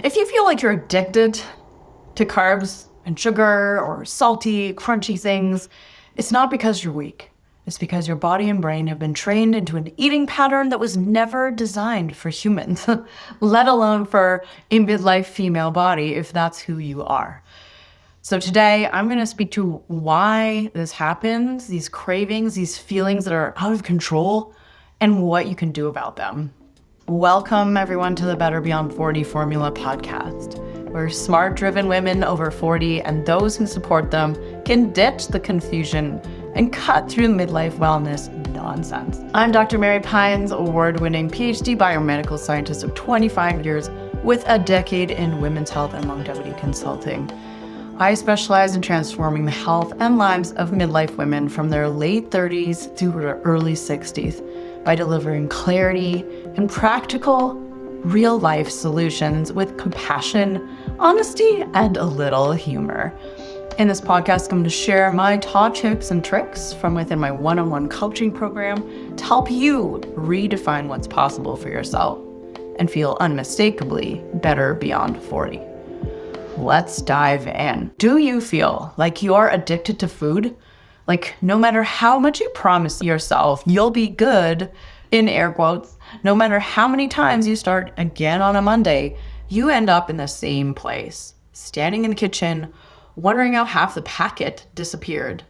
If you feel like you're addicted to carbs and sugar or salty, crunchy things, it's not because you're weak. It's because your body and brain have been trained into an eating pattern that was never designed for humans, let alone for a midlife female body, if that's who you are. So today I'm going to speak to why this happens, these cravings, these feelings that are out of control, and what you can do about them. Welcome, everyone, to the Better Beyond 40 Formula podcast, where smart, driven women over 40 and those who support them can ditch the confusion and cut through midlife wellness nonsense. I'm Dr. Mary Pines, award-winning PhD biomedical scientist of 25 years with a decade in women's health and longevity consulting. I specialize in transforming the health and lives of midlife women from their late 30s through their early 60s by delivering clarity and practical, real-life solutions with compassion, honesty, and a little humor. In this podcast, I'm going to share my top tips and tricks from within my one-on-one coaching program to help you redefine what's possible for yourself and feel unmistakably better beyond 40. Let's dive in. Do you feel like you're addicted to food? Like, no matter how much you promise yourself you'll be good, in air quotes, no matter how many times you start again on a Monday, you end up in the same place, standing in the kitchen, wondering how half the packet disappeared.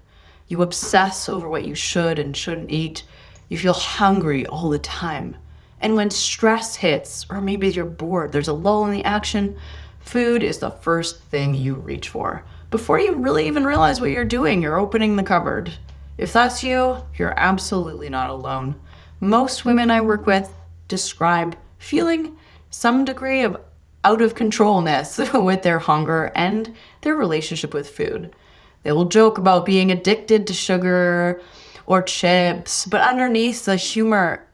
You obsess over what you should and shouldn't eat. You feel hungry all the time. And when stress hits, or maybe you're bored, there's a lull in the action, food is the first thing you reach for. Before you really even realize what you're doing, you're opening the cupboard. If that's you, you're absolutely not alone. Most women I work with describe feeling some degree of out of controlness with their hunger and their relationship with food. They will joke about being addicted to sugar or chips, but underneath the humor,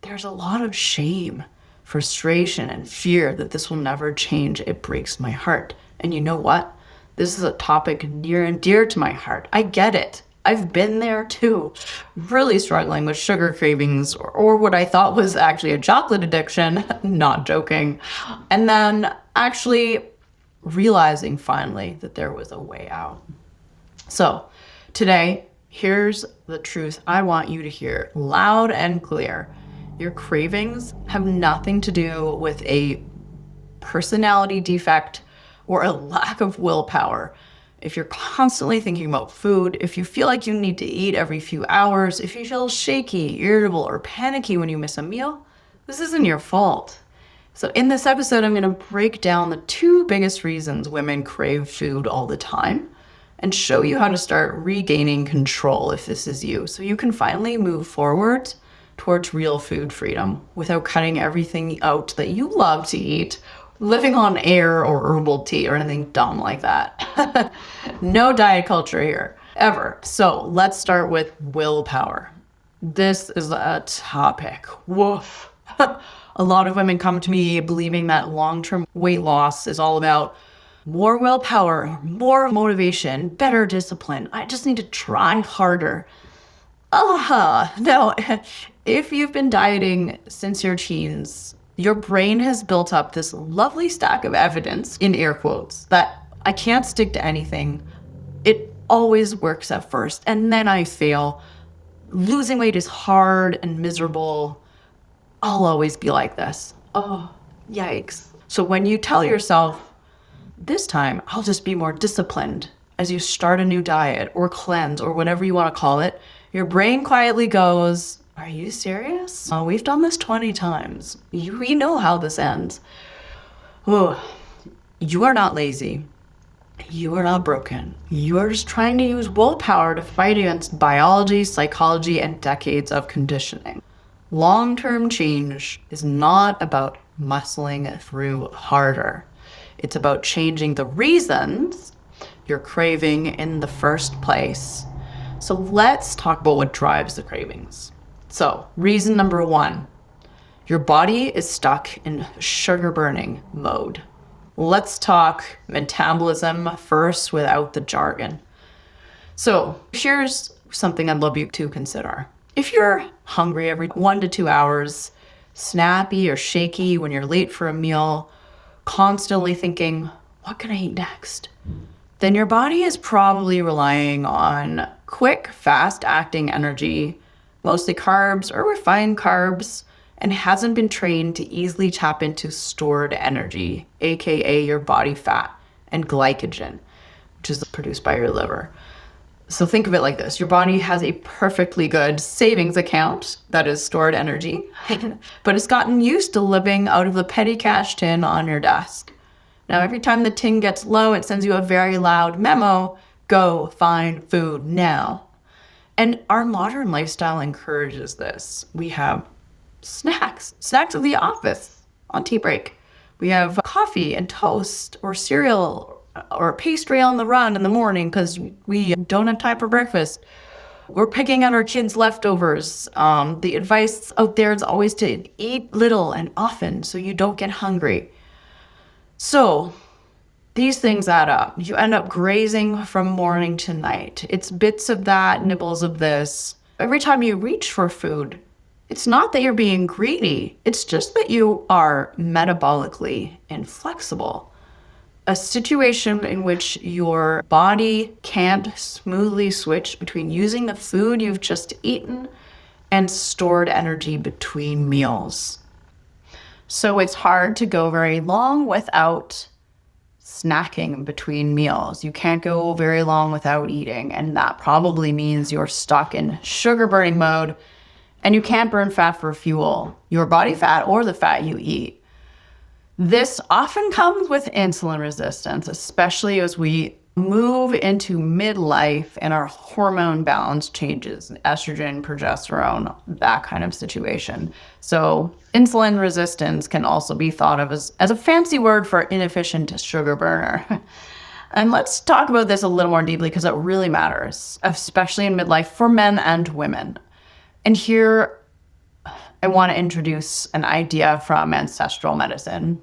there's a lot of shame, frustration, and fear that this will never change. It breaks my heart. And you know what? This is a topic near and dear to my heart. I get it. I've been there too, really struggling with sugar cravings or what I thought was actually a chocolate addiction, not joking. And then actually realizing finally that there was a way out. So today, here's the truth I want you to hear loud and clear. Your cravings have nothing to do with a personality defect or a lack of willpower. If you're constantly thinking about food, if you feel like you need to eat every few hours, if you feel shaky, irritable, or panicky when you miss a meal, this isn't your fault. So in this episode, I'm going to break down the two biggest reasons women crave food all the time and show you how to start regaining control if this is you, so you can finally move forward towards real food freedom without cutting everything out that you love to eat, living on air or herbal tea or anything dumb like that. No diet culture here, ever. So let's start with willpower. This is a topic. Woof. A lot of women come to me believing that long-term weight loss is all about more willpower, more motivation, better discipline. I just need to try harder. No, if you've been dieting since your teens, your brain has built up this lovely stack of evidence, in air quotes, that I can't stick to anything. It always works at first, and then I fail. Losing weight is hard and miserable. I'll always be like this. Oh, yikes. So when you tell yourself, this time I'll just be more disciplined as you start a new diet or cleanse or whatever you want to call it, your brain quietly goes, are you serious? Oh, we've done this 20 times. We know how this ends. Oh, you are not lazy. You are not broken. You are just trying to use willpower to fight against biology, psychology, and decades of conditioning. Long-term change is not about muscling through harder. It's about changing the reasons you're craving in the first place. So let's talk about what drives the cravings. So, reason number one, your body is stuck in sugar burning mode. Let's talk metabolism first without the jargon. So, here's something I'd love you to consider. If you're hungry every 1 to 2 hours, snappy or shaky when you're late for a meal, constantly thinking, what can I eat next? Then your body is probably relying on quick, fast-acting energy, mostly carbs or refined carbs, and hasn't been trained to easily tap into stored energy, aka your body fat and glycogen, which is produced by your liver. So think of it like this. Your body has a perfectly good savings account that is stored energy, but it's gotten used to living out of the petty cash tin on your desk. Now, every time the tin gets low, it sends you a very loud memo, go find food now. And our modern lifestyle encourages this. We have snacks at the office on tea break. We have coffee and toast or cereal or pastry on the run in the morning because we don't have time for breakfast. We're picking at our kids' leftovers. The advice out there is always to eat little and often so you don't get hungry. So these things add up. You end up grazing from morning to night. It's bits of that, nibbles of this. Every time you reach for food, it's not that you're being greedy. It's just that you are metabolically inflexible. A situation in which your body can't smoothly switch between using the food you've just eaten and stored energy between meals. So it's hard to go very long without snacking between meals. You can't go very long without eating, and that probably means you're stuck in sugar burning mode, and you can't burn fat for fuel, your body fat or the fat you eat. This often comes with insulin resistance, especially as we move into midlife and our hormone balance changes, estrogen, progesterone, that kind of situation. So insulin resistance can also be thought of as a fancy word for inefficient sugar burner. And let's talk about this a little more deeply because it really matters, especially in midlife for men and women. And here I want to introduce an idea from ancestral medicine.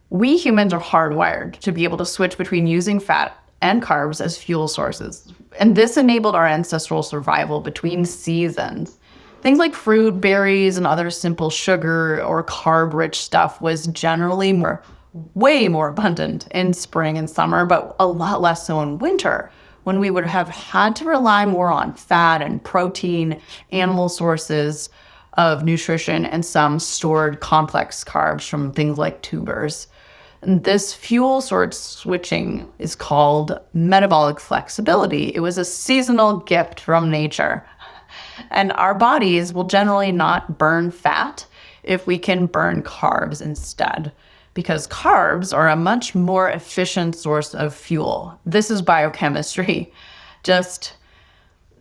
We humans are hardwired to be able to switch between using fat and carbs as fuel sources. And this enabled our ancestral survival between seasons. Things like fruit, berries, and other simple sugar or carb-rich stuff was generally way more abundant in spring and summer, but a lot less so in winter, when we would have had to rely more on fat and protein, animal sources of nutrition, and some stored complex carbs from things like tubers. And this fuel source switching is called metabolic flexibility. It was a seasonal gift from nature. And our bodies will generally not burn fat if we can burn carbs instead, because carbs are a much more efficient source of fuel. This is biochemistry.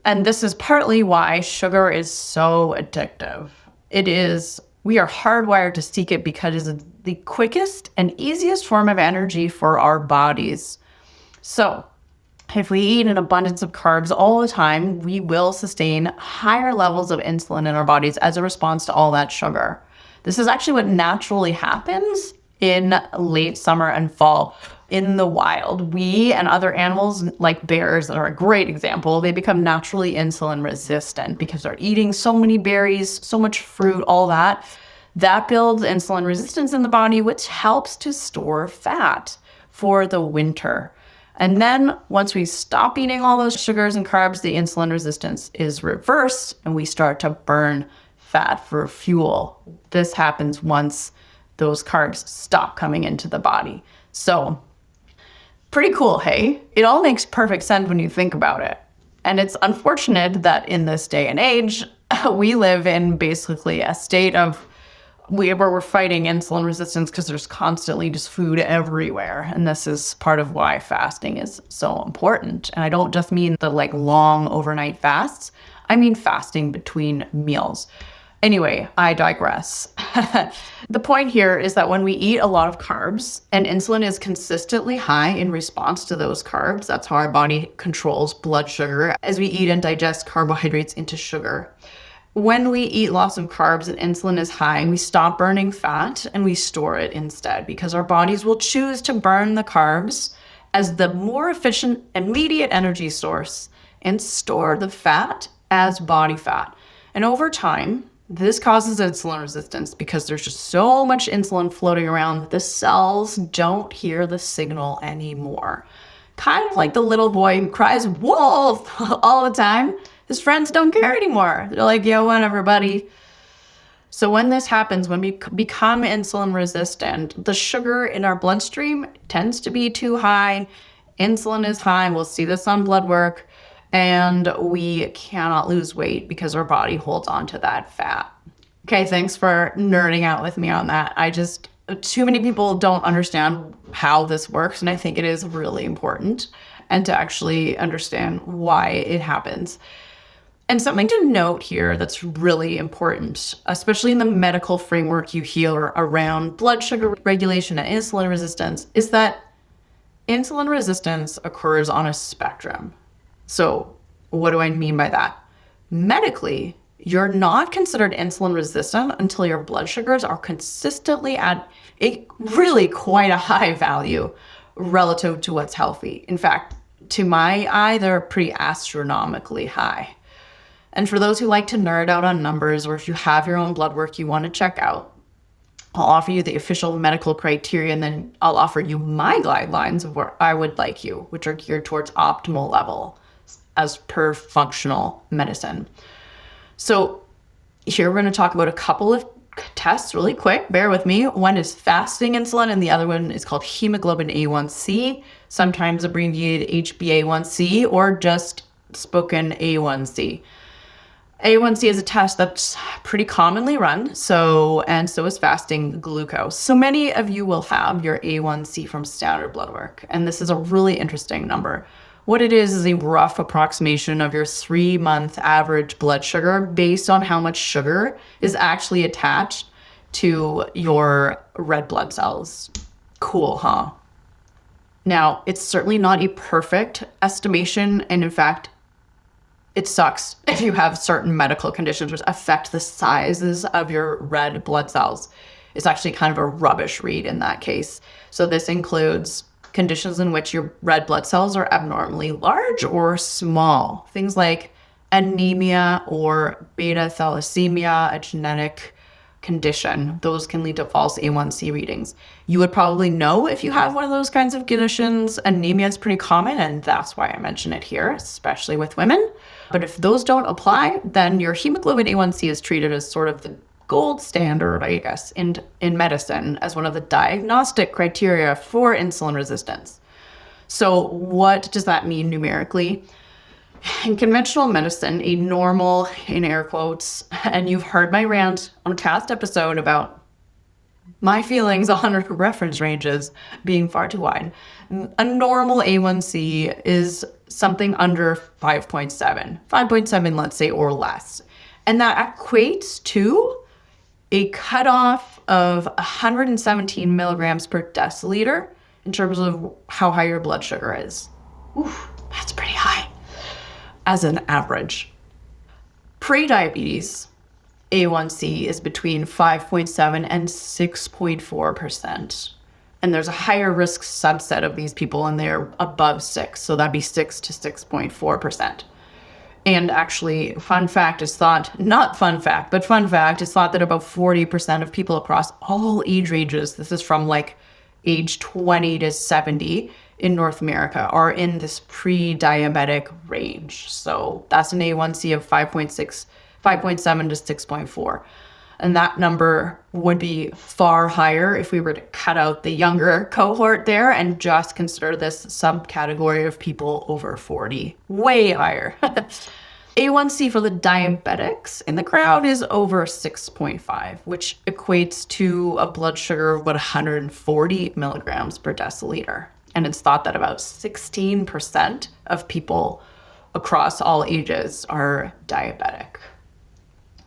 And this is partly why sugar is so addictive. We are hardwired to seek it because it is the quickest and easiest form of energy for our bodies. So if we eat an abundance of carbs all the time, we will sustain higher levels of insulin in our bodies as a response to all that sugar. This is actually what naturally happens in late summer and fall in the wild. We and other animals like bears are a great example. They become naturally insulin resistant because they're eating so many berries, so much fruit, all that. That builds insulin resistance in the body, which helps to store fat for the winter. And then once we stop eating all those sugars and carbs, the insulin resistance is reversed and we start to burn fat for fuel. This happens once those carbs stop coming into the body. So pretty cool, hey? It all makes perfect sense when you think about it. And it's unfortunate that in this day and age, we live in basically a state of where we're fighting insulin resistance because there's constantly just food everywhere. And this is part of why fasting is so important. And I don't just mean the long overnight fasts. I mean fasting between meals. Anyway, I digress. The point here is that when we eat a lot of carbs and insulin is consistently high in response to those carbs, that's how our body controls blood sugar as we eat and digest carbohydrates into sugar. When we eat lots of carbs and insulin is high, we stop burning fat and we store it instead because our bodies will choose to burn the carbs as the more efficient immediate energy source and store the fat as body fat. And over time, This causes insulin resistance because there's just so much insulin floating around that the cells don't hear the signal anymore. Kind of like the little boy who cries wolf all the time. His friends don't care anymore. They're like, yo, whatever, buddy. So when this happens, when we become insulin resistant, the sugar in our bloodstream tends to be too high. Insulin is high. We'll see this on blood work. And we cannot lose weight because our body holds on to that fat. Okay, thanks for nerding out with me on that. Too many people don't understand how this works, and I think it is really important and to actually understand why it happens. And something to note here that's really important, especially in the medical framework you hear around blood sugar regulation and insulin resistance, is that insulin resistance occurs on a spectrum. So what do I mean by that? Medically, you're not considered insulin resistant until your blood sugars are consistently at a really quite a high value relative to what's healthy. In fact, to my eye, they're pretty astronomically high. And for those who like to nerd out on numbers, or if you have your own blood work you want to check out, I'll offer you the official medical criteria, and then I'll offer you my guidelines of where I would like you, which are geared towards optimal level as per functional medicine. So here we're going to talk about a couple of tests really quick. Bear with me. One is fasting insulin, and the other one is called hemoglobin A1C, sometimes abbreviated HbA1c or just spoken A1C. A1C is a test that's pretty commonly run, so is fasting glucose. So many of you will have your A1C from standard blood work, and this is a really interesting number. What it is a rough approximation of your 3-month average blood sugar based on how much sugar is actually attached to your red blood cells. Cool, huh? Now, it's certainly not a perfect estimation, and in fact, it sucks if you have certain medical conditions which affect the sizes of your red blood cells. It's actually kind of a rubbish read in that case. So this includes conditions in which your red blood cells are abnormally large or small. Things like anemia or beta thalassemia, a genetic condition. Those can lead to false A1C readings. You would probably know if you have one of those kinds of conditions. Anemia is pretty common, and that's why I mention it here, especially with women. But if those don't apply, then your hemoglobin A1C is treated as sort of the gold standard, I guess, in medicine as one of the diagnostic criteria for insulin resistance. So what does that mean numerically? In conventional medicine, a normal, in air quotes, and you've heard my rant on a past episode about my feelings on reference ranges being far too wide. A normal A1C is something under 5.7, let's say, or less. And that equates to a cutoff of 117 milligrams per deciliter in terms of how high your blood sugar is. Oof, that's pretty high as an average. Pre-diabetes, A1C is between 5.7 and 6.4%. And there's a higher risk subset of these people, and they're above 6. So that'd be 6 to 6.4%. And actually, fun fact, it's thought that about 40% of people across all age ranges, this is from like age 20 to 70 in North America, are in this pre-diabetic range. So that's an A1C of 5.7 to 6.4. And that number would be far higher if we were to cut out the younger cohort there and just consider this subcategory of people over 40. Way higher. A1C for the diabetics in the crowd is over 6.5, which equates to a blood sugar of about 140 milligrams per deciliter. And it's thought that about 16% of people across all ages are diabetic.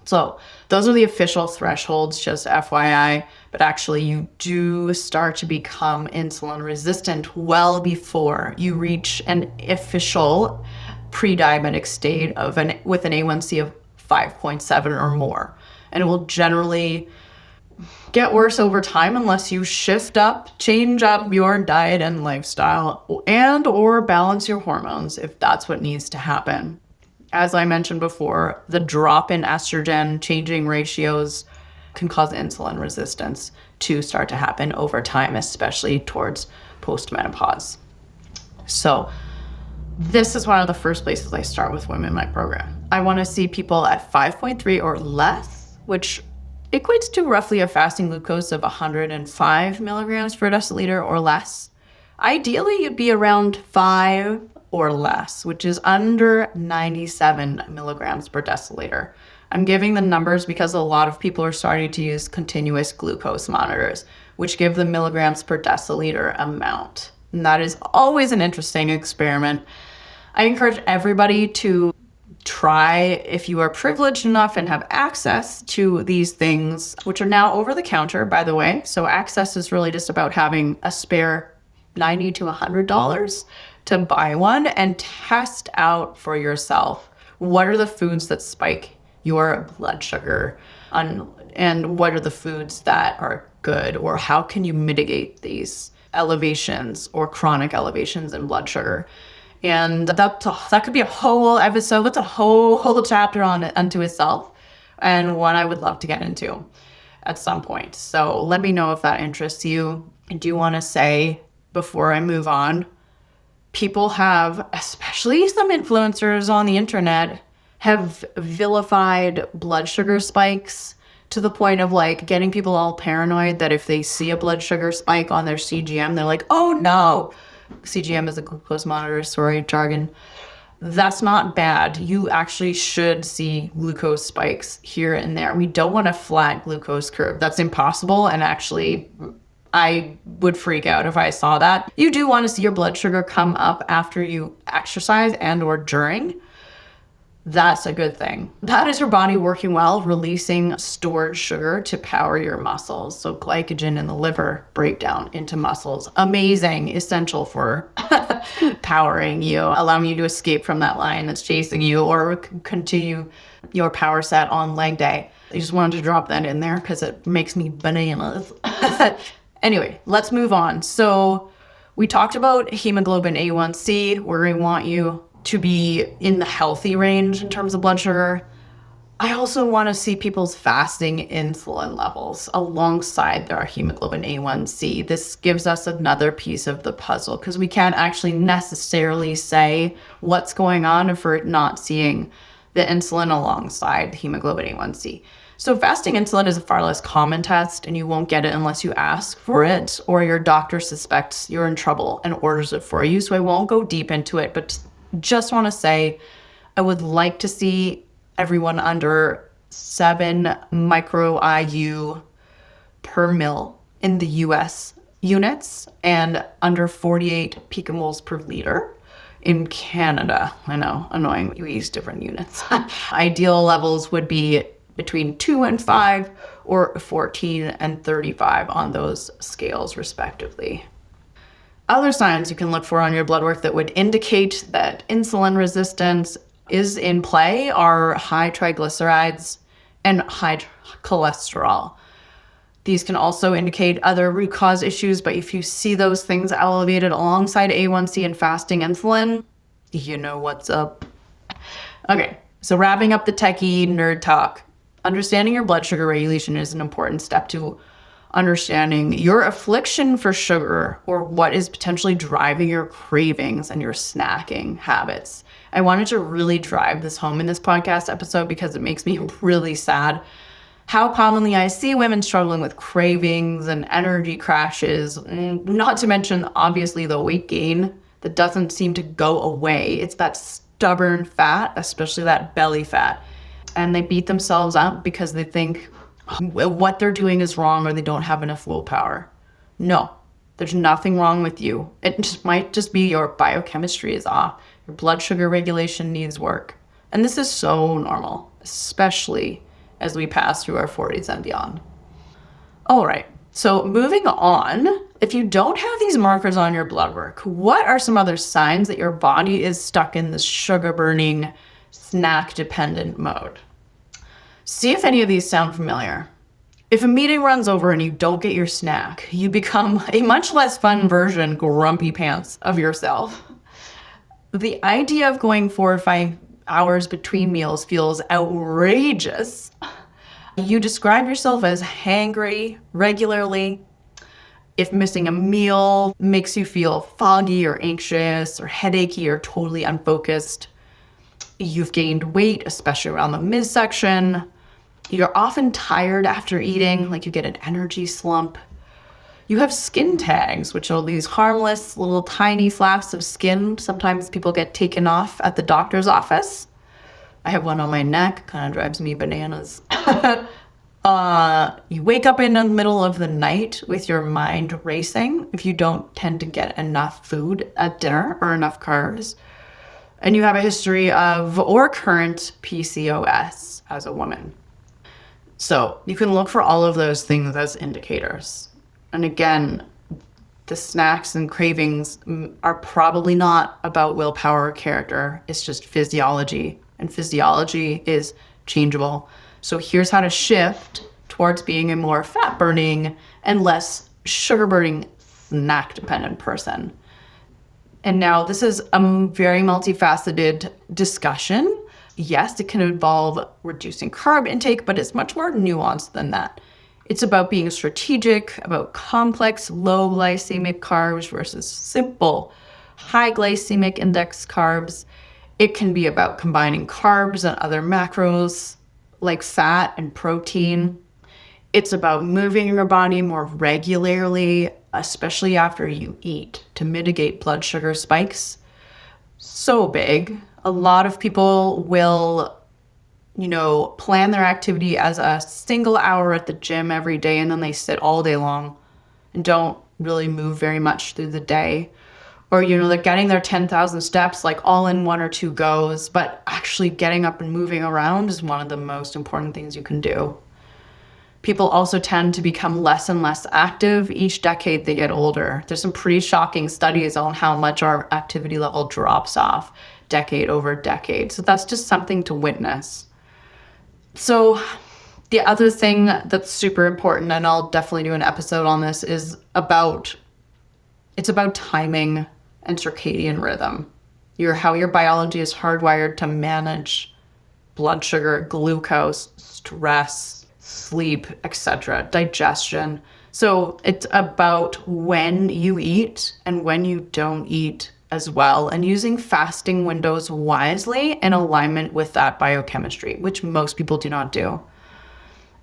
So those are the official thresholds, just FYI, but actually you do start to become insulin resistant well before you reach an official pre-diabetic state with an A1C of 5.7 or more. And it will generally get worse over time unless you change up your diet and lifestyle, and or balance your hormones if that's what needs to happen. As I mentioned before, the drop in estrogen changing ratios can cause insulin resistance to start to happen over time, especially towards postmenopause. So this is one of the first places I start with women in my program. I want to see people at 5.3 or less, which equates to roughly a fasting glucose of 105 milligrams per deciliter or less. Ideally, you'd be around 5 or less, which is under 97 milligrams per deciliter. I'm giving the numbers because a lot of people are starting to use continuous glucose monitors, which give the milligrams per deciliter amount. And that is always an interesting experiment. I encourage everybody to try, if you are privileged enough and have access to these things, which are now over the counter, by the way. So access is really just about having a spare $90 to $100 to buy one and test out for yourself what are the foods that spike your blood sugar and what are the foods that are good, or how can you mitigate these elevations or chronic elevations in blood sugar. And that could be a whole episode. That's a whole chapter unto itself, and one I would love to get into at some point. So let me know if that interests you. I do want to say, before I move on, people have, especially some influencers on the internet, have vilified blood sugar spikes to the point of like getting people all paranoid that if they see a blood sugar spike on their CGM, they're like, oh no. CGM is a glucose monitor, sorry, jargon. That's not bad. You actually should see glucose spikes here and there. We don't want a flat glucose curve. That's impossible. And actually, I would freak out if I saw that. You do want to see your blood sugar come up after you exercise and or during. That's a good thing. That is your body working well, releasing stored sugar to power your muscles. So glycogen in the liver breakdown into muscles. Amazing, essential for powering you, allowing you to escape from that lion that's chasing you or continue your power set on leg day. I just wanted to drop that in there because it makes me bananas. Anyway, let's move on. So we talked about hemoglobin A1C, where we want you to be in the healthy range in terms of blood sugar. I also want to see people's fasting insulin levels alongside their hemoglobin A1C. This gives us another piece of the puzzle because we can't actually necessarily say what's going on if we're not seeing the insulin alongside the hemoglobin A1C. So fasting insulin is a far less common test, and you won't get it unless you ask for it or your doctor suspects you're in trouble and orders it for you. So I won't go deep into it, but just want to say I would like to see everyone under 7 micro IU per mil in the US units and under 48 picomoles per liter in Canada. I know, annoying, we use different units. Ideal levels would be between 2 and 5 or 14 and 35 on those scales respectively. Other signs you can look for on your blood work that would indicate that insulin resistance is in play are high triglycerides and high cholesterol. These can also indicate other root cause issues, but if you see those things elevated alongside A1C and fasting insulin, you know what's up. Okay, so wrapping up the techie nerd talk, understanding your blood sugar regulation is an important step to understanding your affliction for sugar or what is potentially driving your cravings and your snacking habits. I wanted to really drive this home in this podcast episode because it makes me really sad how commonly I see women struggling with cravings and energy crashes, not to mention obviously the weight gain that doesn't seem to go away. It's that stubborn fat, especially that belly fat, and they beat themselves up because they think what they're doing is wrong or they don't have enough willpower. No, there's nothing wrong with you. It might just be your biochemistry is off. Your blood sugar regulation needs work. And this is so normal, especially as we pass through our 40s and beyond. All right, so moving on, if you don't have these markers on your blood work, what are some other signs that your body is stuck in this sugar-burning, snack-dependent mode? See if any of these sound familiar. If a meeting runs over and you don't get your snack, you become a much less fun version, grumpy pants, of yourself. The idea of going 4 or 5 hours between meals feels outrageous. You describe yourself as hangry regularly. If missing a meal makes you feel foggy or anxious or headachy or totally unfocused. You've gained weight, especially around the midsection. You're often tired after eating, like you get an energy slump. You have skin tags, which are these harmless little tiny flaps of skin. Sometimes people get taken off at the doctor's office. I have one on my neck, kind of drives me bananas. You wake up in the middle of the night with your mind racing if you don't tend to get enough food at dinner or enough carbs. And you have a history of or current PCOS as a woman. So you can look for all of those things as indicators. And again, the snacks and cravings are probably not about willpower or character. It's just physiology. And physiology is changeable. So here's how to shift towards being a more fat-burning and less sugar-burning snack-dependent person. And now this is a very multifaceted discussion. Yes, it can involve reducing carb intake, but it's much more nuanced than that. It's about being strategic, about complex, low glycemic carbs versus simple, high glycemic index carbs. It can be about combining carbs and other macros like fat and protein. It's about moving your body more regularly, especially after you eat, to mitigate blood sugar spikes. So big. A lot of people will, plan their activity as a single hour at the gym every day, and then they sit all day long and don't really move very much through the day. Or, they're getting their 10,000 steps like all in 1 or 2 goes, but actually getting up and moving around is one of the most important things you can do. People also tend to become less and less active each decade they get older. There's some pretty shocking studies on how much our activity level drops off decade over decade. So that's just something to witness. So the other thing that's super important, and I'll definitely do an episode on this, is it's about timing and circadian rhythm. How your biology is hardwired to manage blood sugar, glucose, stress, sleep, etc., digestion. So it's about when you eat and when you don't eat as well, and using fasting windows wisely in alignment with that biochemistry, which most people do not do.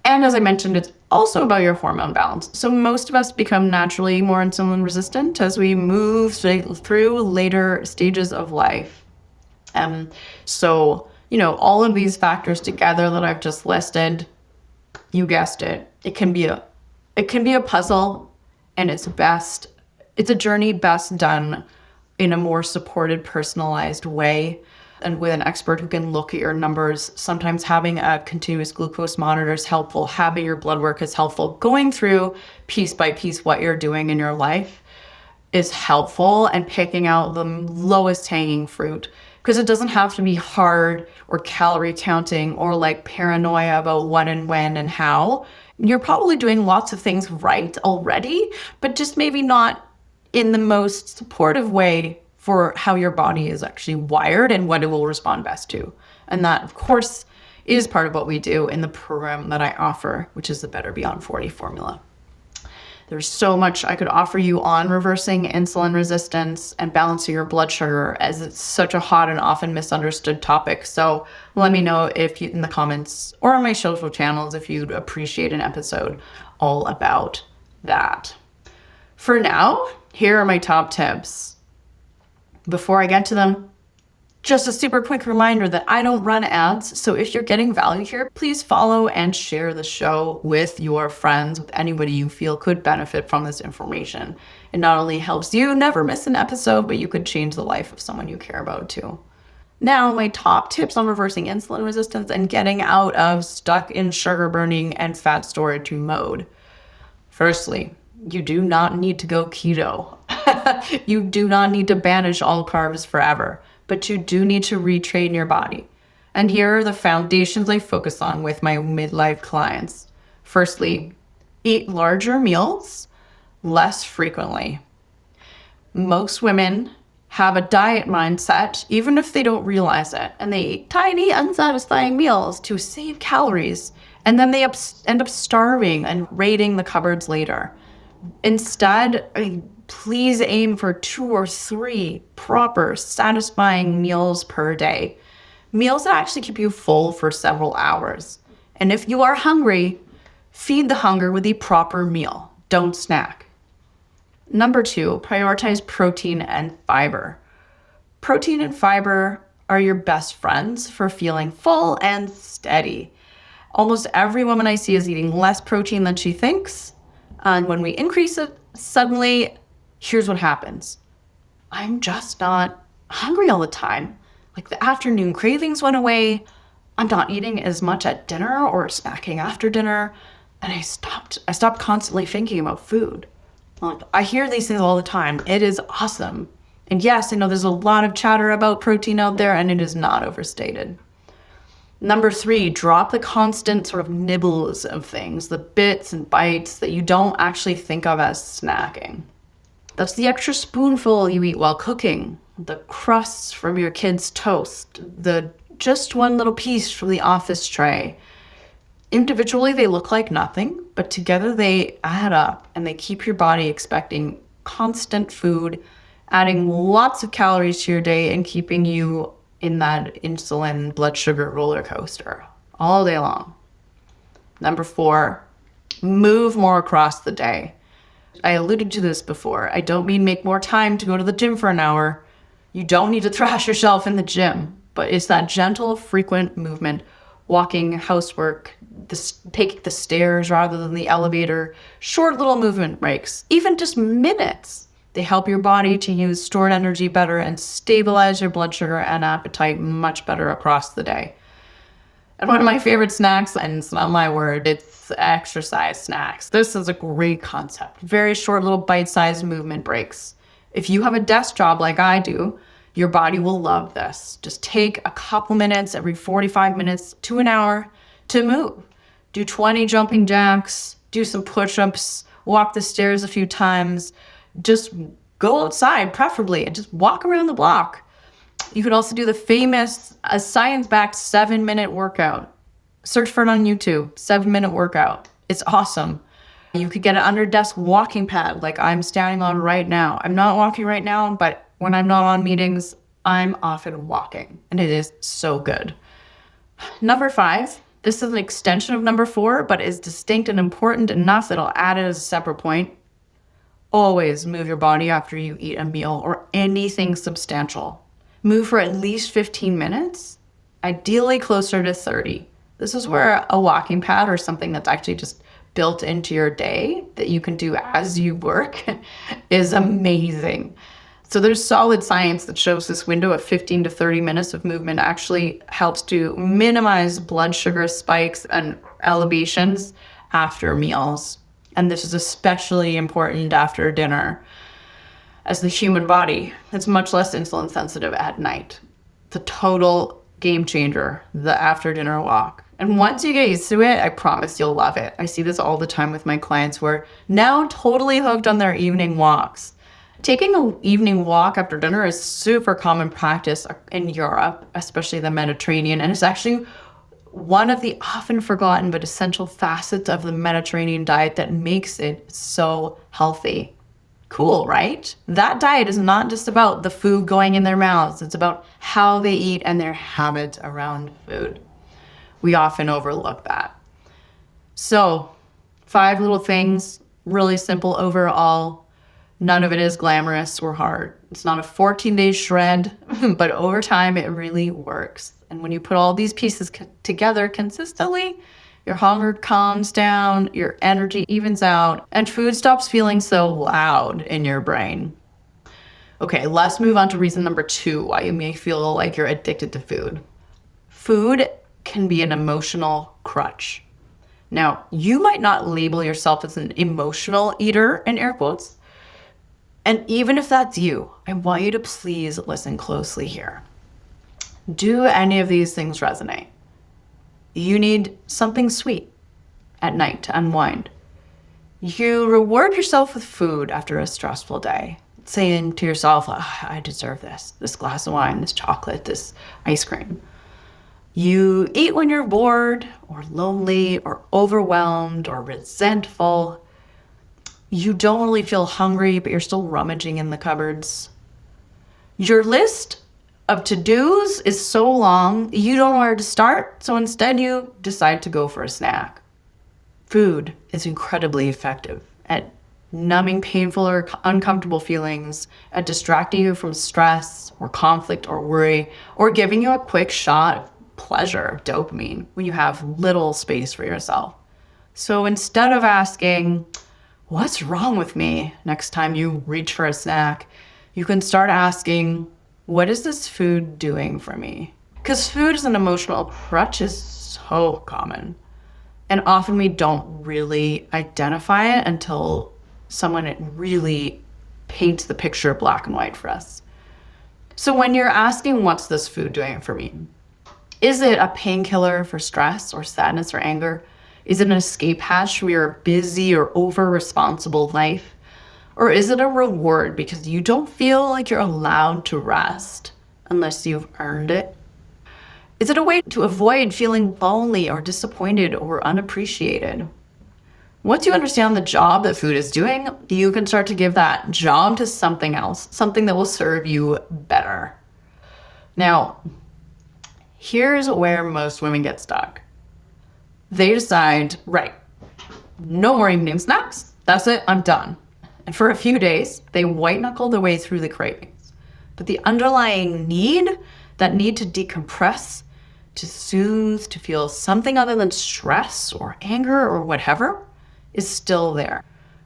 And as I mentioned, it's also about your hormone balance. So most of us become naturally more insulin resistant as we move through later stages of life. So, all of these factors together that I've just listed, you guessed it, it can be a puzzle, and it's a journey best done in a more supported, personalized way, and with an expert who can look at your numbers. Sometimes having a continuous glucose monitor is helpful. Having your blood work is helpful. Going through piece by piece what you're doing in your life is helpful, and picking out the lowest hanging fruit, because it doesn't have to be hard or calorie counting or like paranoia about what and when and how. You're probably doing lots of things right already, but just maybe not in the most supportive way for how your body is actually wired and what it will respond best to. And that, of course, is part of what we do in the program that I offer, which is the Better Beyond 40 formula. There's so much I could offer you on reversing insulin resistance and balancing your blood sugar, as it's such a hot and often misunderstood topic. So let me know if you, in the comments or on my social channels, if you'd appreciate an episode all about that. For now, here are my top tips. Before I get to them, just a super quick reminder that I don't run ads. So if you're getting value here, please follow and share the show with your friends, with anybody you feel could benefit from this information. It not only helps you never miss an episode, but you could change the life of someone you care about too. Now, my top tips on reversing insulin resistance and getting out of stuck in sugar burning and fat storage mode. Firstly, you do not need to go keto. You do not need to banish all carbs forever, but you do need to retrain your body. And here are the foundations I focus on with my midlife clients. Firstly, eat larger meals less frequently. Most women have a diet mindset, even if they don't realize it, and they eat tiny, unsatisfying meals to save calories, and then they end up starving and raiding the cupboards later. Instead, please aim for 2 or 3 proper, satisfying meals per day. Meals that actually keep you full for several hours. And if you are hungry, feed the hunger with a proper meal. Don't snack. Number 2, prioritize protein and fiber. Protein and fiber are your best friends for feeling full and steady. Almost every woman I see is eating less protein than she thinks. And when we increase it, suddenly, here's what happens. I'm just not hungry all the time. Like the afternoon cravings went away. I'm not eating as much at dinner or snacking after dinner. And I stopped constantly thinking about food. I hear these things all the time. It is awesome. And yes, I know there's a lot of chatter about protein out there, and it is not overstated. Number 3, drop the constant sort of nibbles of things, the bits and bites that you don't actually think of as snacking. That's the extra spoonful you eat while cooking, the crusts from your kid's toast, the just one little piece from the office tray. Individually, they look like nothing, but together they add up and they keep your body expecting constant food, adding lots of calories to your day and keeping you in that insulin blood sugar roller coaster all day long. Number 4, move more across the day. I alluded to this before. I don't mean make more time to go to the gym for an hour. You don't need to thrash yourself in the gym, but it's that gentle, frequent movement, walking, housework, taking the stairs rather than the elevator, short little movement breaks, even just minutes. They help your body to use stored energy better and stabilize your blood sugar and appetite much better across the day. And one of my favorite snacks, and it's not my word, it's exercise snacks. This is a great concept. Very short little bite-sized movement breaks. If you have a desk job like I do, your body will love this. Just take a couple minutes every 45 minutes to an hour to move. Do 20 jumping jacks, do some push-ups, walk the stairs a few times. Just go outside, preferably, and just walk around the block. You could also do the famous science-backed 7-minute workout. Search for it on YouTube, 7-minute workout. It's awesome. You could get an under-desk walking pad like I'm standing on right now. I'm not walking right now, but when I'm not on meetings, I'm often walking, and it is so good. Number 5, this is an extension of number 4, but is distinct and important enough that I'll add it as a separate point. Always move your body after you eat a meal or anything substantial. Move for at least 15 minutes, ideally closer to 30. This is where a walking pad or something that's actually just built into your day that you can do as you work is amazing. So there's solid science that shows this window of 15 to 30 minutes of movement actually helps to minimize blood sugar spikes and elevations after meals. And this is especially important after dinner, as the human body is much less insulin sensitive at night. It's a total game changer, the after dinner walk. And once you get used to it, I promise you'll love it. I see this all the time with my clients who are now totally hooked on their evening walks. Taking an evening walk after dinner is super common practice in Europe, especially the Mediterranean, and it's actually one of the often forgotten but essential facets of the Mediterranean diet that makes it so healthy. Cool, right? That diet is not just about the food going in their mouths. It's about how they eat and their habits around food. We often overlook that. So, 5 little things, really simple overall. None of it is glamorous or hard. It's not a 14-day shred, but over time it really works. And when you put all these pieces together consistently, your hunger calms down, your energy evens out, and food stops feeling so loud in your brain. Okay, let's move on to reason number 2, why you may feel like you're addicted to food. Food can be an emotional crutch. Now, you might not label yourself as an emotional eater, in air quotes, and even if that's you, I want you to please listen closely here. Do any of these things resonate? You need something sweet at night to unwind. You reward yourself with food after a stressful day. saying to yourself, I deserve this glass of wine, this chocolate, this ice cream. You eat when you're bored or lonely or overwhelmed or resentful. You don't really feel hungry, but you're still rummaging in the cupboards. Your list of to-dos is so long, you don't know where to start, so instead you decide to go for a snack. Food is incredibly effective at numbing painful or uncomfortable feelings, at distracting you from stress or conflict or worry, or giving you a quick shot of pleasure, dopamine, when you have little space for yourself. So instead of asking, what's wrong with me, next time you reach for a snack, you can start asking, what is this food doing for me? Because food as an emotional crutch is so common. And often we don't really identify it until someone really paints the picture black and white for us. So when you're asking, what's this food doing for me? Is it a painkiller for stress or sadness or anger? Is it an escape hatch from your busy or over-responsible life? Or is it a reward because you don't feel like you're allowed to rest unless you've earned it? Is it a way to avoid feeling lonely or disappointed or unappreciated? Once you understand the job that food is doing, you can start to give that job to something else, something that will serve you better. Now, here's where most women get stuck. They decide, right, no more evening snacks. That's it, I'm done. And for a few days, they white-knuckle their way through the cravings. But the underlying need, that need to decompress, to soothe, to feel something other than stress or anger or whatever, is still there.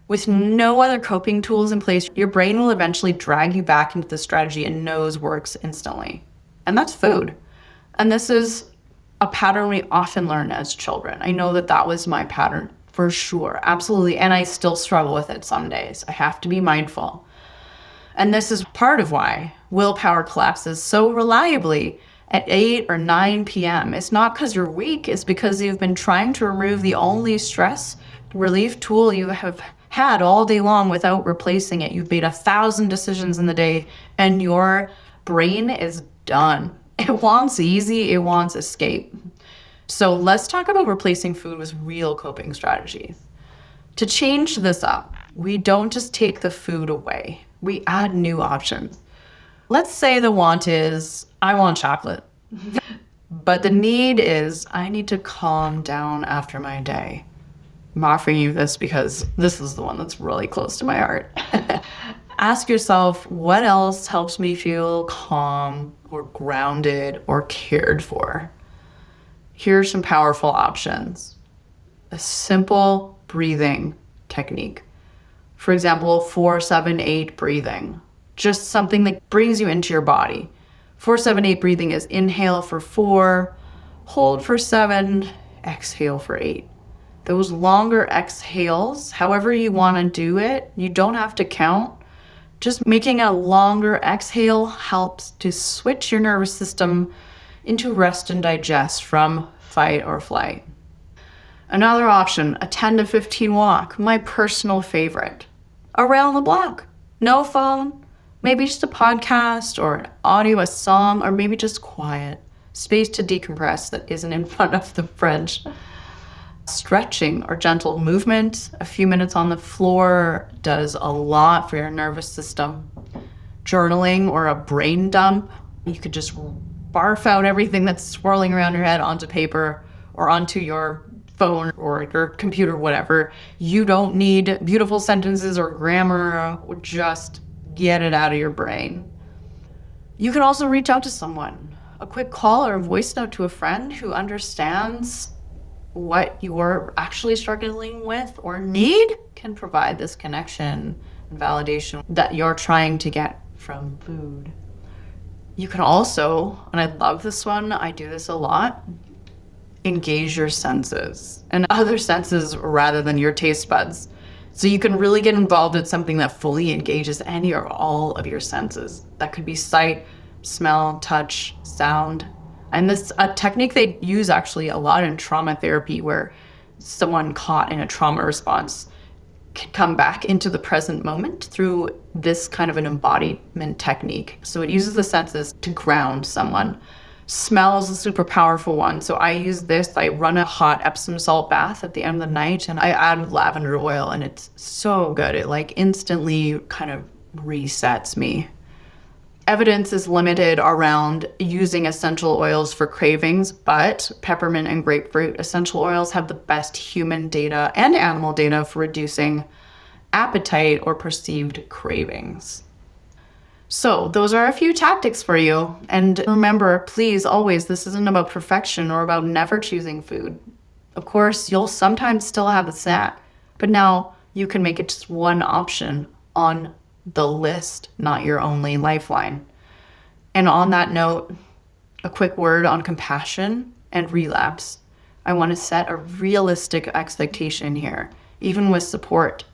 With no other coping tools in place, your brain will eventually drag you back into the strategy it knows works instantly. And that's food. And this is a pattern we often learn as children. I know that was my pattern for sure, absolutely. And I still struggle with it some days. I have to be mindful. And this is part of why willpower collapses so reliably at 8 or 9 p.m. It's not because you're weak, it's because you've been trying to remove the only stress relief tool you have had all day long without replacing it. You've made 1,000 decisions in the day and your brain is done. It wants easy, it wants escape. So let's talk about replacing food with real coping strategies. To change this up, we don't just take the food away. We add new options. Let's say the want is, I want chocolate. But the need is, I need to calm down after my day. I'm offering you this because this is the one that's really close to my heart. Ask yourself, what else helps me feel calm or grounded or cared for? Here's some powerful options. A simple breathing technique. For example, 4-7-8 breathing. Just something that brings you into your body. 4-7-8 breathing is inhale for 4, hold for 7, exhale for 8. Those longer exhales, however you want to do it, you don't have to count. Just making a longer exhale helps to switch your nervous system into rest and digest from fight or flight. Another option, a 10 to 15 walk, my personal favorite. Around the block, no phone, maybe just a podcast or an audio, a song, or maybe just quiet. Space to decompress that isn't in front of the fridge. Stretching or gentle movement, a few minutes on the floor does a lot for your nervous system. Journaling or a brain dump, you could just barf out everything that's swirling around your head onto paper or onto your phone or your computer, whatever. You don't need beautiful sentences or grammar, just get it out of your brain. You can also reach out to someone. A quick call or a voice note to a friend who understands what you're actually struggling with or need can provide this connection and validation that you're trying to get from food. You can also, and I love this one, I do this a lot, engage your senses and other senses rather than your taste buds. So you can really get involved in something that fully engages any or all of your senses. That could be sight, smell, touch, sound. And this a technique they use actually a lot in trauma therapy where someone caught in a trauma response can come back into the present moment through this kind of an embodiment technique. So it uses the senses to ground someone. Smell is a super powerful one. So I use this. I run a hot Epsom salt bath at the end of the night, and I add lavender oil, and it's so good. It like instantly kind of resets me. Evidence is limited around using essential oils for cravings, but peppermint and grapefruit essential oils have the best human data and animal data for reducing appetite or perceived cravings. So those are a few tactics for you. And remember, please, always, this isn't about perfection or about never choosing food. Of course, you'll sometimes still have a snack, but now you can make it just one option on the list, not your only lifeline. And on that note, a quick word on compassion and relapse. I want to set a realistic expectation here. Even with support,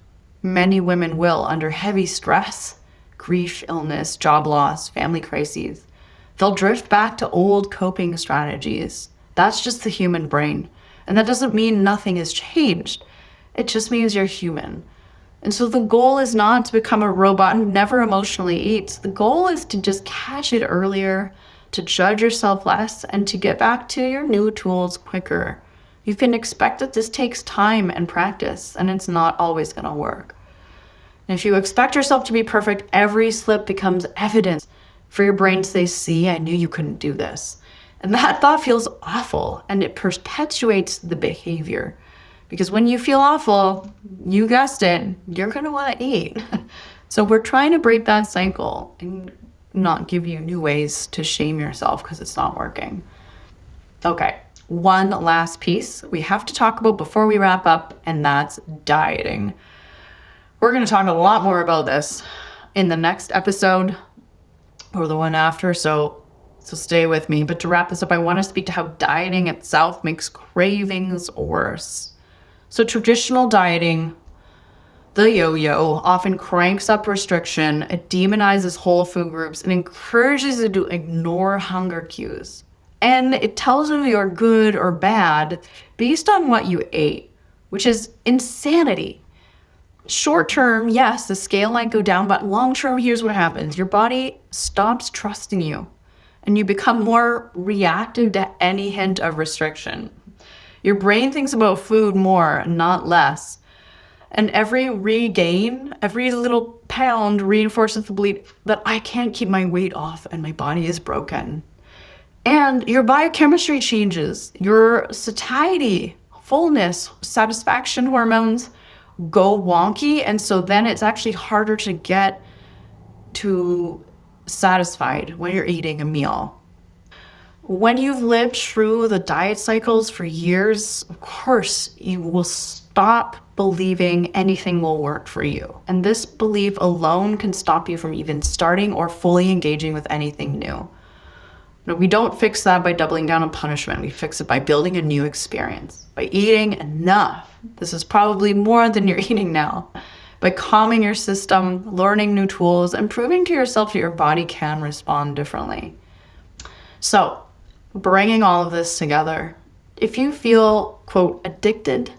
many women will, under heavy stress, grief, illness, job loss, family crises, they'll drift back to old coping strategies. That's just the human brain. And that doesn't mean nothing has changed. It just means you're human. And so the goal is not to become a robot who never emotionally eats. The goal is to just catch it earlier, to judge yourself less, and to get back to your new tools quicker. You can expect that this takes time and practice, and it's not always going to work. And if you expect yourself to be perfect, every slip becomes evidence for your brain to say, see, I knew you couldn't do this. And that thought feels awful, and it perpetuates the behavior. Because when you feel awful, you guessed it, you're going to want to eat. So we're trying to break that cycle and not give you new ways to shame yourself because it's not working. Okay, one last piece we have to talk about before we wrap up, and that's dieting. We're going to talk a lot more about this in the next episode or the one after, so stay with me. But to wrap this up, I want to speak to how dieting itself makes cravings worse. So traditional dieting, the yo-yo, often cranks up restriction, it demonizes whole food groups, and encourages you to ignore hunger cues. And it tells you you're good or bad based on what you ate, which is insanity. Short term, yes, the scale might go down, but long term, here's what happens. Your body stops trusting you, and you become more reactive to any hint of restriction. Your brain thinks about food more, not less. And every regain, every little pound reinforces the belief that I can't keep my weight off and my body is broken. And your biochemistry changes. Your satiety, fullness, satisfaction hormones go wonky. And so then it's actually harder to get to satisfied when you're eating a meal. When you've lived through the diet cycles for years, of course, you will stop believing anything will work for you. And this belief alone can stop you from even starting or fully engaging with anything new. But we don't fix that by doubling down on punishment. We fix it by building a new experience, by eating enough. This is probably more than you're eating now. By calming your system, learning new tools, and proving to yourself that your body can respond differently. So, bringing all of this together, if you feel, quote, addicted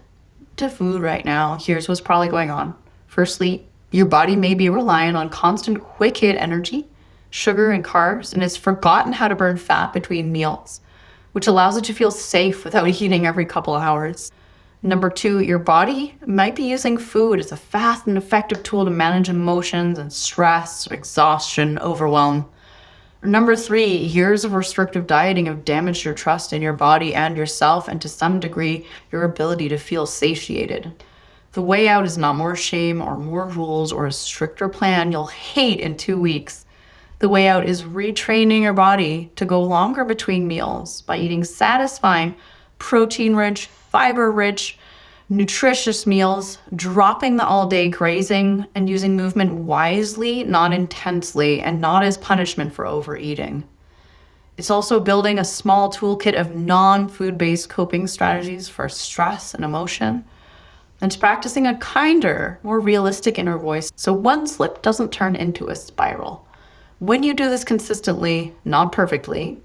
to food right now, here's what's probably going on. Firstly, your body may be relying on constant quick hit energy, sugar and carbs, and has forgotten how to burn fat between meals, which allows it to feel safe without eating every couple of hours. Number 2, your body might be using food as a fast and effective tool to manage emotions and stress, exhaustion, overwhelm. Number 3, years of restrictive dieting have damaged your trust in your body and yourself, and to some degree, your ability to feel satiated. The way out is not more shame or more rules or a stricter plan you'll hate in 2 weeks. The way out is retraining your body to go longer between meals by eating satisfying, protein-rich, fiber-rich, nutritious meals, dropping the all-day grazing, and using movement wisely, not intensely, and not as punishment for overeating. It's also building a small toolkit of non-food-based coping strategies for stress and emotion, and it's practicing a kinder, more realistic inner voice so one slip doesn't turn into a spiral. When you do this consistently, not perfectly,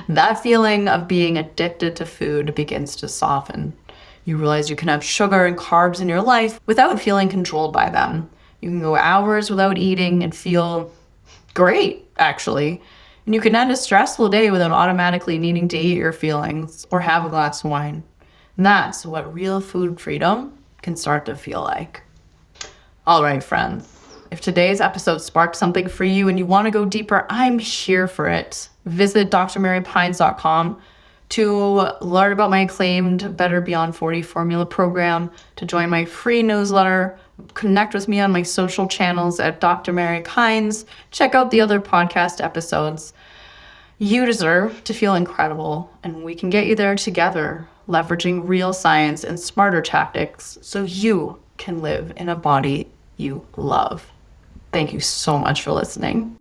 that feeling of being addicted to food begins to soften. You realize you can have sugar and carbs in your life without feeling controlled by them. You can go hours without eating and feel great, actually. And you can end a stressful day without automatically needing to eat your feelings or have a glass of wine. And that's what real food freedom can start to feel like. All right, friends. If today's episode sparked something for you and you want to go deeper, I'm here for it. Visit drmarypines.com to learn about my acclaimed Better Beyond 40 formula program, to join my free newsletter, connect with me on my social channels at Dr. Mary Pines, check out the other podcast episodes. You deserve to feel incredible, and we can get you there together, leveraging real science and smarter tactics so you can live in a body you love. Thank you so much for listening.